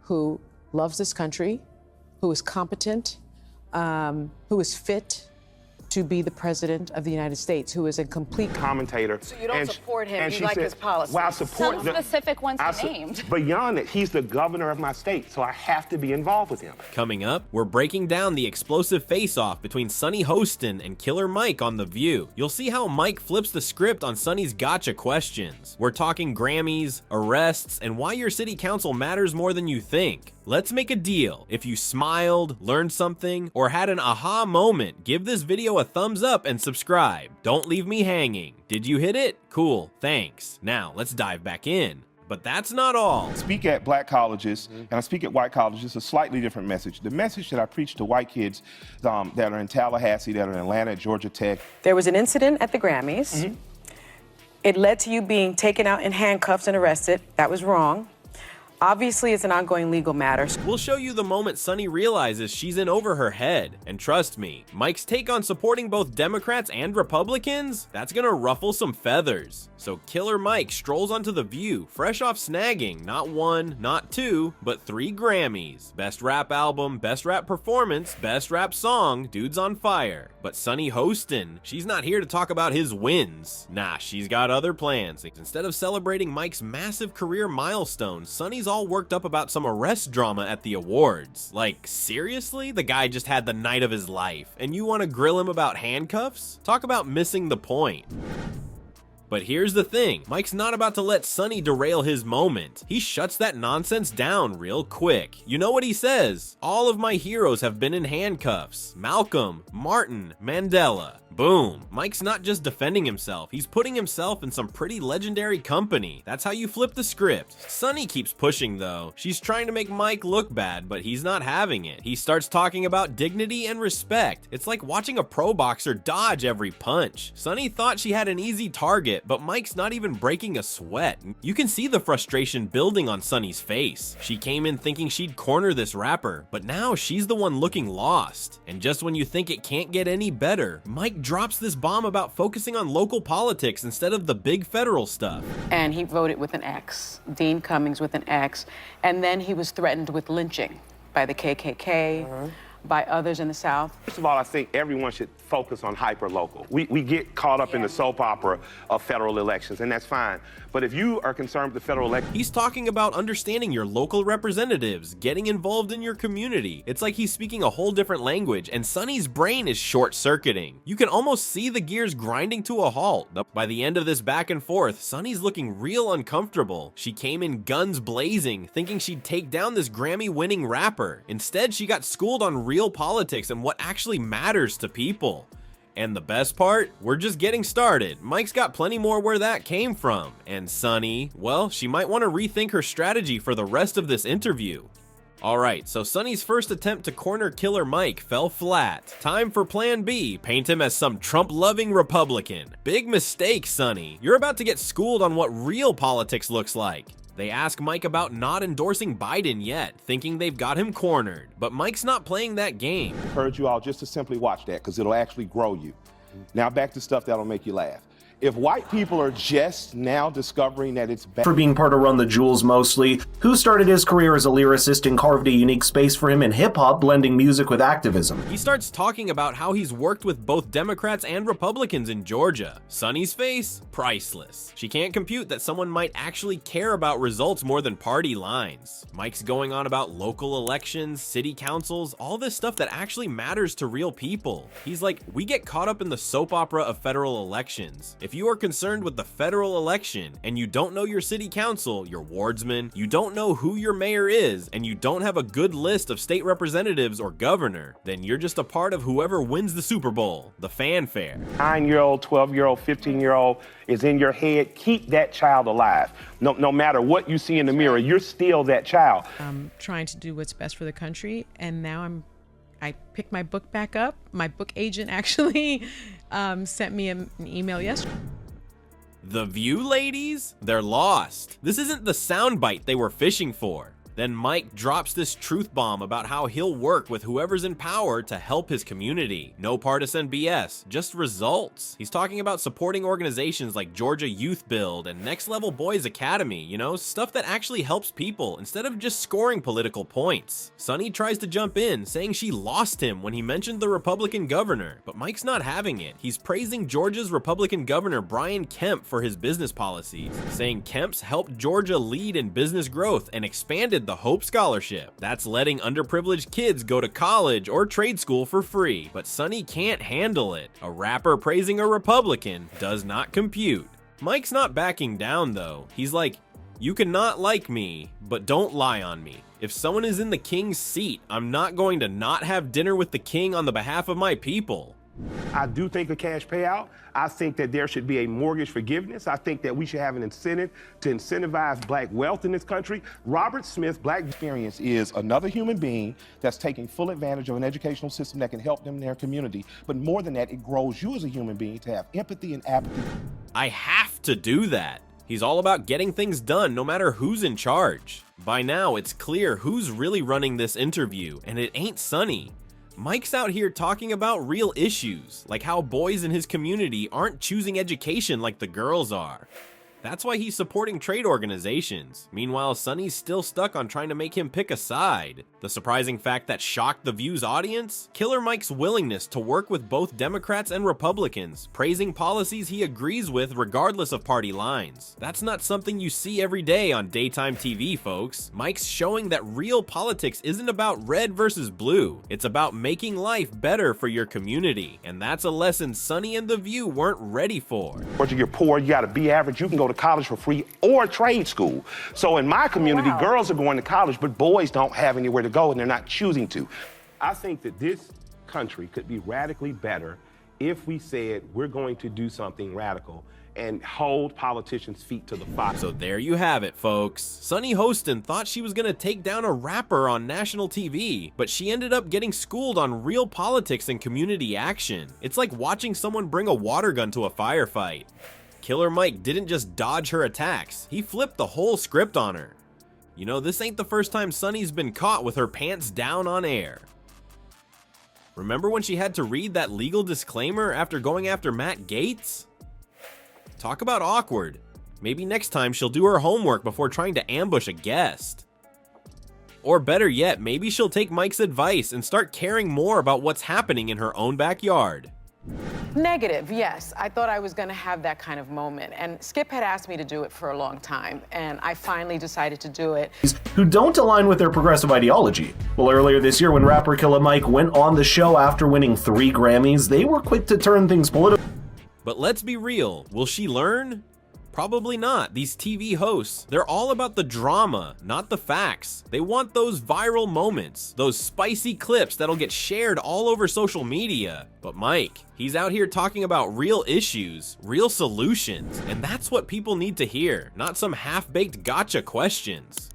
who loves this country, who is competent, who is fit to be the president of the United States, who is a complete commentator. So you don't support him, you like his policies? Well, I support some specific ones he named. Beyond it, he's the governor of my state, so I have to be involved with him. Coming up, we're breaking down the explosive face-off between Sonny Hostin and Killer Mike on The View. You'll see how Mike flips the script on Sonny's gotcha questions. We're talking Grammys, arrests, and why your city council matters more than you think. Let's make a deal. If you smiled, learned something, or had an aha moment, give this video a thumbs up and subscribe. Don't leave me hanging. Did you hit it? Cool, thanks. Now, let's dive back in. But that's not all. I speak at black colleges and I speak at white colleges. It's a slightly different message. The message that I preach to white kids that are in Tallahassee, that are in Atlanta, Georgia Tech. There was an incident at the Grammys. It led to you being taken out in handcuffs and arrested. That was wrong. Obviously, it's an ongoing legal matter. We'll show you the moment Sonny realizes she's in over her head. And trust me, Mike's take on supporting both Democrats and Republicans, that's gonna ruffle some feathers. So Killer Mike strolls onto The View, fresh off snagging not 1, not 2, but 3 Grammys. Best Rap Album, Best Rap Performance, Best Rap Song, dude's on fire. But Sonny Hostin, she's not here to talk about his wins. Nah, she's got other plans. Instead of celebrating Mike's massive career milestone, Sonny's all worked up about some arrest drama at the awards. Like, seriously? The guy just had the night of his life, and you want to grill him about handcuffs? Talk about missing the point. But here's the thing, Mike's not about to let Sonny derail his moment. He shuts that nonsense down real quick. You know what he says? All of my heroes have been in handcuffs. Malcolm, Martin, Mandela. Boom. Mike's not just defending himself, he's putting himself in some pretty legendary company. That's how you flip the script. Sonny keeps pushing though. She's trying to make Mike look bad, but he's not having it. He starts talking about dignity and respect. It's like watching a pro boxer dodge every punch. Sonny thought she had an easy target, but Mike's not even breaking a sweat. You can see the frustration building on Sonny's face. She came in thinking she'd corner this rapper, but now she's the one looking lost. And just when you think it can't get any better, Mike drops this bomb about focusing on local politics instead of the big federal stuff. And he voted with an X, Dean Cummings with an X, and then he was threatened with lynching by the KKK, by others in the South. First of all, I think everyone should focus on hyper-local. We get caught up in the soap opera of federal elections, and that's fine. But if you are concerned with the federal election... He's talking about understanding your local representatives, getting involved in your community. It's like he's speaking a whole different language, and Sonny's brain is short-circuiting. You can almost see the gears grinding to a halt. By the end of this back and forth, Sonny's looking real uncomfortable. She came in guns blazing, thinking she'd take down this Grammy-winning rapper. Instead, she got schooled on real politics and what actually matters to people. And the best part? We're just getting started. Mike's got plenty more where that came from. And Sonny, well, she might want to rethink her strategy for the rest of this interview. Alright, so Sonny's first attempt to corner Killer Mike fell flat. Time for plan B, paint him as some Trump-loving Republican. Big mistake, Sonny. You're about to get schooled on what real politics looks like. They ask Mike about not endorsing Biden yet, thinking they've got him cornered. But Mike's not playing that game. I encourage you all just to simply watch that, because it'll actually grow you. Now back to stuff that'll make you laugh. If white people are just now discovering that it's bad for being part of Run the Jewels mostly, who started his career as a lyricist and carved a unique space for him in hip-hop, blending music with activism. He starts talking about how he's worked with both Democrats and Republicans in Georgia. Sonny's face? Priceless. She can't compute that someone might actually care about results more than party lines. Mike's going on about local elections, city councils, all this stuff that actually matters to real people. He's like, we get caught up in the soap opera of federal elections. If you are concerned with the federal election and you don't know your city council, your wardsman, you don't know who your mayor is, and you don't have a good list of state representatives or governor, then you're just a part of whoever wins the Super Bowl, the fanfare. 9-year-old, 12-year-old, 15-year-old is in your head. Keep that child alive. No matter what you see in the mirror, you're still that child. I'm trying to do what's best for the country, and now I picked my book back up. My book agent actually sent me an email yesterday. The View ladies? They're lost. This isn't the soundbite they were fishing for. Then Mike drops this truth bomb about how he'll work with whoever's in power to help his community. No partisan BS, just results. He's talking about supporting organizations like Georgia Youth Build and Next Level Boys Academy, you know, stuff that actually helps people instead of just scoring political points. Sunny tries to jump in, saying she lost him when he mentioned the Republican governor, but Mike's not having it. He's praising Georgia's Republican governor Brian Kemp for his business policies, saying Kemp's helped Georgia lead in business growth and expanded the Hope Scholarship. That's letting underprivileged kids go to college or trade school for free, but Sunny can't handle it. A rapper praising a Republican does not compute. Mike's not backing down though. He's like, you cannot like me, but don't lie on me. If someone is in the king's seat, I'm not going to not have dinner with the king on the behalf of my people. I do think a cash payout. I think that there should be a mortgage forgiveness. I think that we should have an incentive to incentivize black wealth in this country. Robert Smith, black Experience is another human being that's taking full advantage of an educational system that can help them in their community. But more than that, it grows you as a human being to have empathy and apathy. I have to do that. He's all about getting things done no matter who's in charge. By now, it's clear who's really running this interview, and it ain't Sunny. Mike's out here talking about real issues, like how boys in his community aren't choosing education like the girls are. That's why he's supporting trade organizations. Meanwhile, Sunny's still stuck on trying to make him pick a side. The surprising fact that shocked the View's audience? Killer Mike's willingness to work with both Democrats and Republicans, praising policies he agrees with regardless of party lines. That's not something you see every day on daytime TV, folks. Mike's showing that real politics isn't about red versus blue. It's about making life better for your community. And that's a lesson Sunny and The View weren't ready for. Or you're poor, you gotta be average, you can go to college for free or trade school. So in my community, girls are going to college, but boys don't have anywhere to go and they're not choosing to. I think that this country could be radically better if we said we're going to do something radical and hold politicians' feet to the fire. So there you have it, folks. Sunny Hostin thought she was gonna take down a rapper on national TV, but she ended up getting schooled on real politics and community action. It's like watching someone bring a water gun to a firefight. Killer Mike didn't just dodge her attacks, he flipped the whole script on her. You know, this ain't the first time Sunny's been caught with her pants down on air. Remember when she had to read that legal disclaimer after going after Matt Gaetz? Talk about awkward. Maybe next time she'll do her homework before trying to ambush a guest. Or better yet, maybe she'll take Mike's advice and start caring more about what's happening in her own backyard. Negative, yes. I thought I was going to have that kind of moment. And Skip had asked me to do it for a long time, and I finally decided to do it. Who don't align with their progressive ideology. Well, earlier this year when rapper Killer Mike went on the show after winning 3 Grammys, they were quick to turn things political. But let's be real, will she learn? Probably not. These TV hosts, they're all about the drama, not the facts. They want those viral moments, those spicy clips that'll get shared all over social media. But Mike, he's out here talking about real issues, real solutions, and that's what people need to hear, not some half-baked gotcha questions.